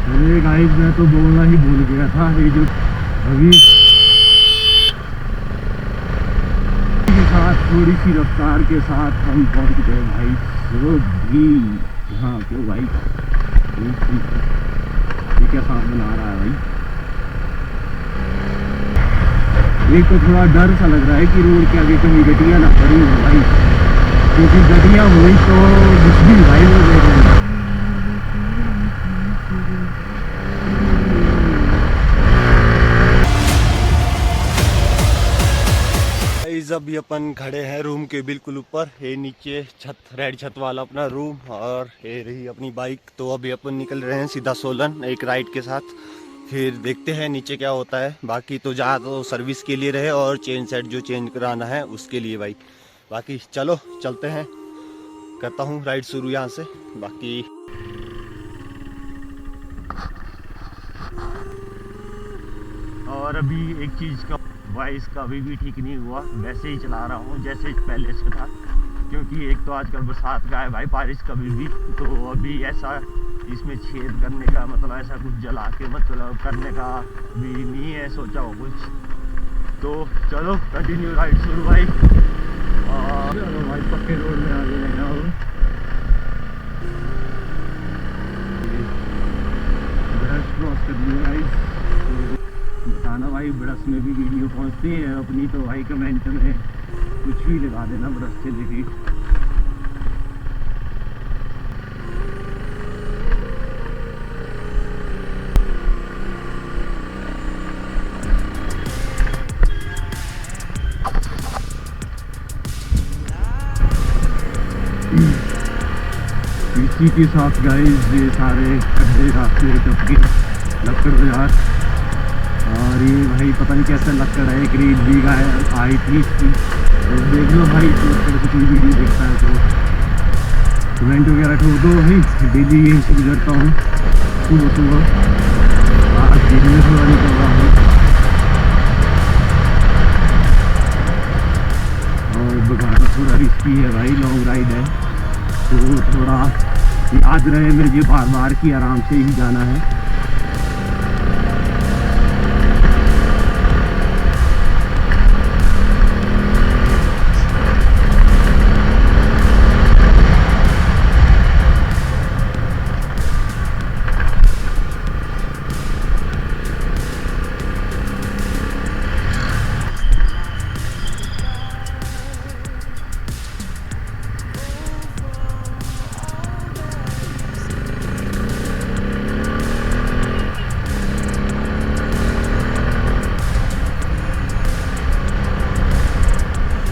अरे गाइस मैं तो बोलना ही भूल गया था, ये जो अभी के साथ थोड़ी सी रफ्तार के साथ हम पहुंच गए भाई भी। हाँ क्यों भाई, ये क्या सांप बना रहा है भाई। एक तो थोड़ा डर सा लग रहा है कि रोड के आगे कहीं गड्डियाँ ना खड़ी हो भाई, क्योंकि गड्डियाँ हुई तो मुश्किल भाई वो देख रहे हैं। अभी अपन खड़े हैं रूम के बिल्कुल ऊपर, ये नीचे छत, रेड छत वाला अपना रूम, और ये रही अपनी बाइक। तो अभी अपन निकल रहे हैं सीधा सोलन एक राइड के साथ, फिर देखते हैं नीचे क्या होता है। बाकी तो जा तो सर्विस के लिए रहे और चेन सेट जो चेंज कराना है उसके लिए भाई। बाकी चलो चलते हैं, करता हूँ राइड शुरू यहाँ से। बाकी और अभी एक चीज़ का वॉइस का अभी भी ठीक नहीं हुआ, वैसे ही चला रहा हूँ जैसे पहले से था, क्योंकि एक तो आजकल बरसात का है भाई, बारिश कभी भी, तो अभी ऐसा इसमें छेद करने का मतलब ऐसा कुछ जला के मतलब करने का भी नहीं है सोचा हो कुछ। तो चलो कंटिन्यू राइड शुरू भाई। और चलो भाई पक्के रोड में आ गए हैं अब, ब्रश क्रॉस कर लिया गाइस। बताना भाई ब्रश में भी वीडियो पहुंचती है अपनी, तो भाई कमेंट में कुछ भी लगा देना ब्रश से रिलेटेड। इसी के साथ गाइस ये सारे खड्डे रास्ते टपके लक्कड़ बाजार, और ये भाई पता नहीं कैसा लक्कड़ है, एक रीड भी आई थी इसकी। तो देख लो भाई, तो कोई वीडियो देखता है तो कमेंट वगैरह ठोक दो भाई। डेली यहीं से गुजरता हूँ सुबह सुबह, आज दिन में थोड़ा निकल रहा हूँ। और बघाना थोड़ा रिस्की है भाई, लॉन्ग राइड है, तो थोड़ा याद रहे मुझे बार बार कि आराम से ही जाना है।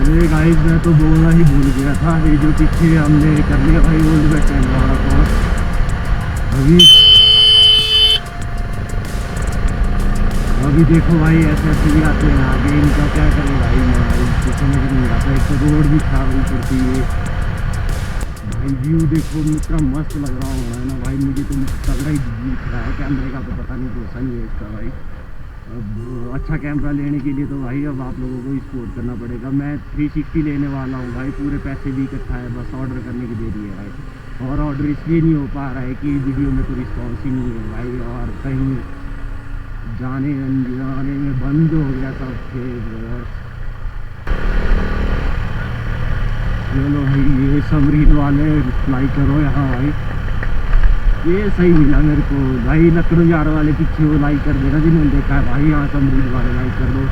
अरे गाइस मैं तो बोलना ही भूल गया था, ये जो पीछे हमने कर लिया भाई ओल्ड बस स्टैंड वाला क्रॉस। अभी देखो भाई ऐसे ऐसे भी आते हैं आगे, इनका क्या करें भाई, मैं भाई कुछ समझ नहीं आता। एक तो रोड भी खराब नहीं पड़ती है भाई, व्यू देखो इतना मस्त लग रहा है ना भाई, मुझे तो तगड़ा ही दिख रहा है। कैमरे का तो पता नहीं भरोसा नहीं है इसका भाई। अब अच्छा कैमरा लेने के लिए तो भाई अब आप लोगों को सपोर्ट करना पड़ेगा। मैं 360 लेने वाला हूँ भाई, पूरे पैसे भी इकट्ठा है, बस ऑर्डर करने की देरी है भाई। और ऑर्डर इसलिए नहीं हो पा रहा है कि वीडियो में कोई रिस्पॉन्स ही नहीं है भाई, और कहीं जाने अनजाने में बंद हो गया सब फिर। चलो भाई ये समरीन वाले रिप्लाई करो यहाँ भाई, ये सही मिला मेरे को भाई। लकड़ू जार वाले पीछे वो लाइक कर देना जिन्होंने देखा है भाई, यहाँ समरीन वाले लाइक कर दो।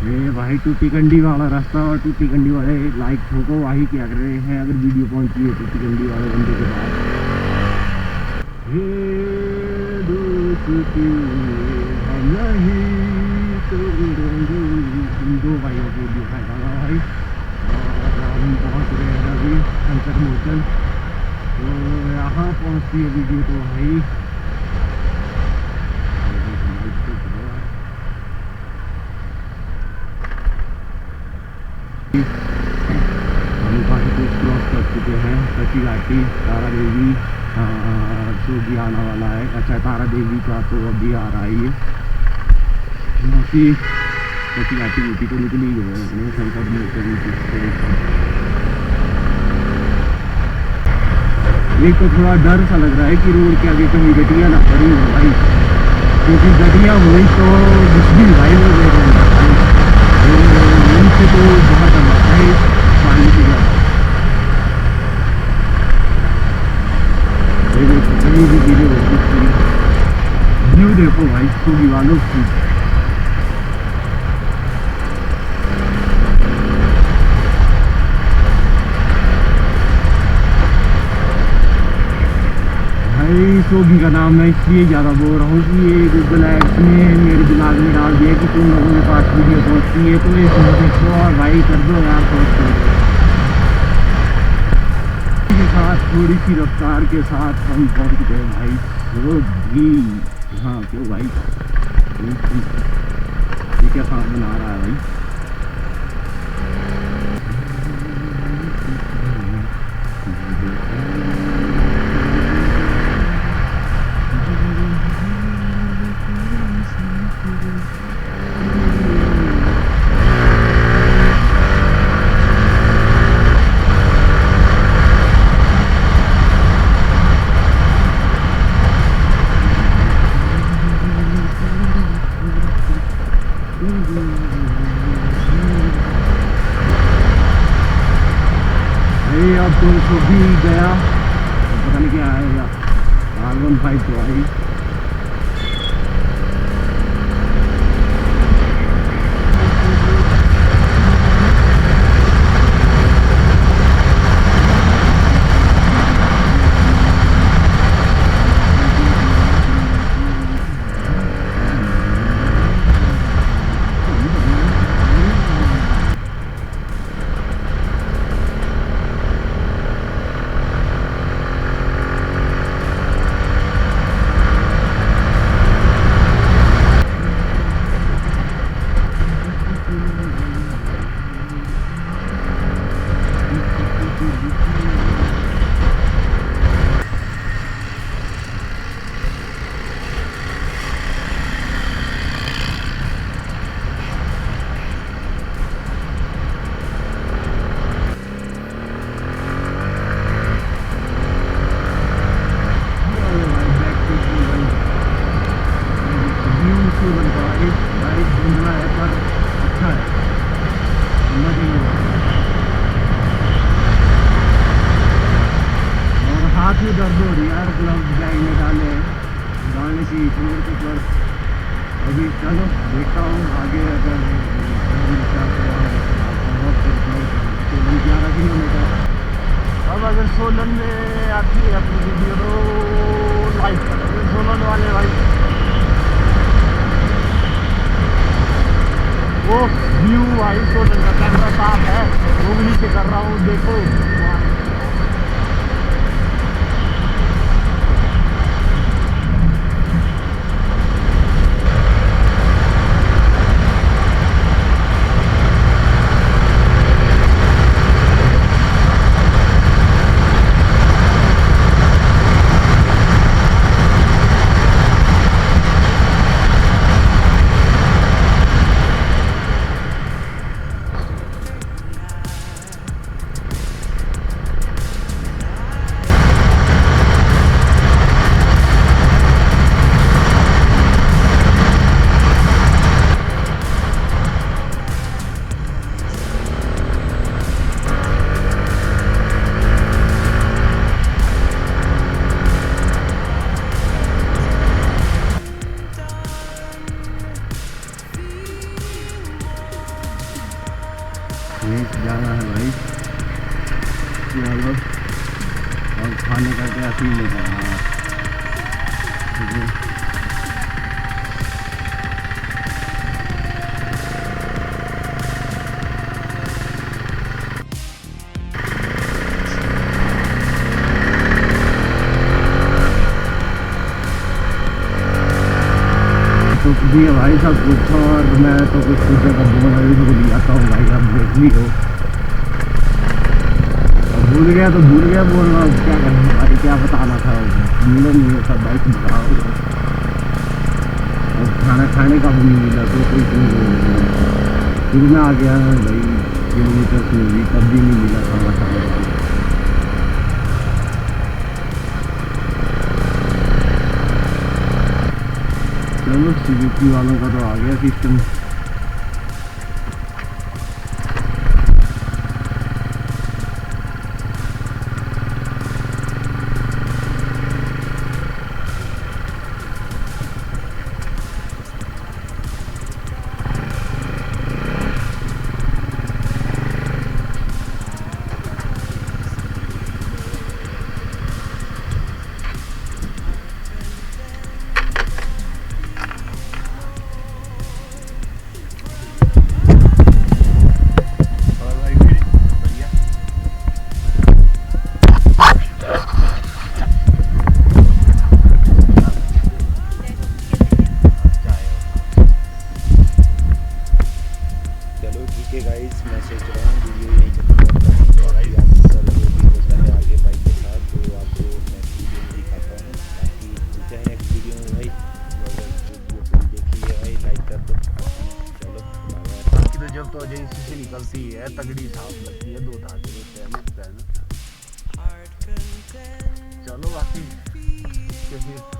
ये भाई टूटी कंडी वाला रास्ता, और टूटी कंडी वाले लाइक ठोको भाई, क्या कर रहे हैं अगर वीडियो पहुंची है टूटी कंडी वाले बंदे के पास। ये दोस्ती हम नहीं तोड़ेंगे, दो भाइयों के लिए गाना भाई। हम पहुंच रहे हैं अभी संकट मोचन, तो यहाँ पहुंचती है वीडियो तो भाई हम काफ़ी कुछ क्रॉस कर चुके हैं। कच्ची घाटी, तारा देवी जो भी आने वाला है। अच्छा तारा देवी का तो अभी आ रहा है ये, बाकी कच्ची घाटी तो निकली गई है संकट मोचन। एक तो थोड़ा डर सा लग रहा है कि रोड के आगे कहीं गड्डियाँ ना पड़ी हो भाई, क्योंकि गड्डियाँ हुई तो मुश्किल भाई वो देख रहे हैं भाई, उनसे तो बहुत डर लगता है पानी से ज़्यादा। देखो कहीं भी गिरे हो सकती है। व्यू देखो भाई सूगी वालों की, सोगी का नाम मैं इसलिए ज़्यादा बोल रहा हूँ कि ये गूगल एड्स ने मेरे दिमाग में डाल दिया कि तुम लोगों के पास वीडियो पहुँचती है तो ये देखो और भाई कर दो यार पोस्ट के साथ थोड़ी सी रफ्तार के साथ हम पहुँच गए भाई सोगी। हाँ क्यों भाई, ये क्या काम बना रहा है भाई। अब तो भी गया, पता नहीं क्या आएगा, R15 तो आई। हाथ में दर्द हो रही है यार, ग्लव्स बैग में डाले डालने की फ्लोर के ऊपर। अभी चलो देखता हूँ आगे अगर सोलन 11 किलोमीटर। अब अगर सोलन में आती है अपनी वीडियो तो लाइक करोगे सोलन वाले भाई। वो व्यू भाई सोलन का कैमरा साफ है, वो भी नीचे कर रहा हूँ देखो। जाना है भाई चलो, और खाने का क्या सीन लेगा। तो भी है भाई सब कुछ, और मैं तो कुछ जगह भूल आता हूँ भाई, अब देख ली हो। भूल गया तो भूल गया बोलना, क्या करना भाई, क्या बताना था मिला नहीं है सब बाइक बताओ। और खाना खाने का भी नहीं मिला तो कोई फिर मैं आ गया भाई किलोमीटर से भी, तब भी नहीं मिला खाना खाने का। चलो सुजुकी वालों का तो आ गया सिस्टम। चलो ठीक है गाइस, मैं सोच रहा हूँ वीडियो यहीं खत्म करता हूँ। बाकी अक्सर जो भी होता है आगे बाइक के साथ तो आपको नेक्स्ट वीडियो में दिखाता हूँ। बाकी मिलते हैं नेक्स्ट वीडियो में भाई। वीडियो को देखिए भाई, लाइक कर दो। चलो बाकी तो जब तो एजेंसी से निकलती है तगड़ी साफ लगती है, 2 धागे होते हैं मस्त है ना। चलो बाकी फिर